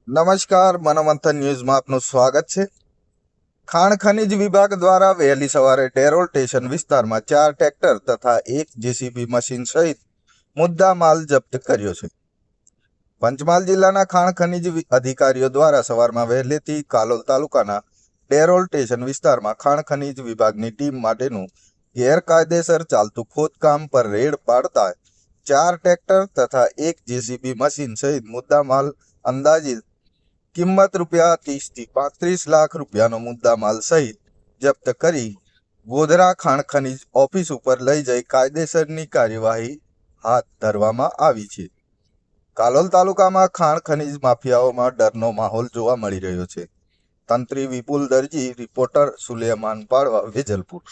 નમસ્કાર, મનોમંથન ન્યૂઝમાં આપનું સ્વાગત છે। ખાણ ખનીજ વિભાગ દ્વારા વહેલી સવારે ડેરોલ સ્ટેશન વિસ્તારમાં 4 ટ્રેક્ટર તથા 1 જેસીબી મશીન સહિત મુદ્દા માલ જપ્ત કર્યો છે। પંચમહાલ જિલ્લાના ખાણ ખનીજ અધિકારીઓ દ્વારા સવારમાં વહેલેથી કાલોલ તાલુકાના ડેરોલ સ્ટેશન વિસ્તારમાં ખાણ ખનીજ વિભાગની ટીમ માટેનું ગેરકાયદેસર ચાલતું ખોદકામ પર રેડ પાડતા 4 ટ્રેક્ટર તથા 1 જેસીબી મશીન સહિત મુદ્દા માલ અંદાજિત કિંમત ₹30 થી 35 લાખ રૂપિયાનો મુદ્દામાલ સહિત જપ્ત કરી ગોધરા ખાણ ખનીજ ઓફિસ ઉપર લઈ જઈ કાયદેસરની કાર્યવાહી હાથ ધરવામાં આવી છે। કાલોલ તાલુકામાં ખાણ ખનીજ માફિયાઓમાં ડરનો માહોલ જોવા મળી રહ્યો છે। તંત્રી વિપુલ દરજી, રિપોર્ટર સુલેમાન પાડવા, વેજલપુર।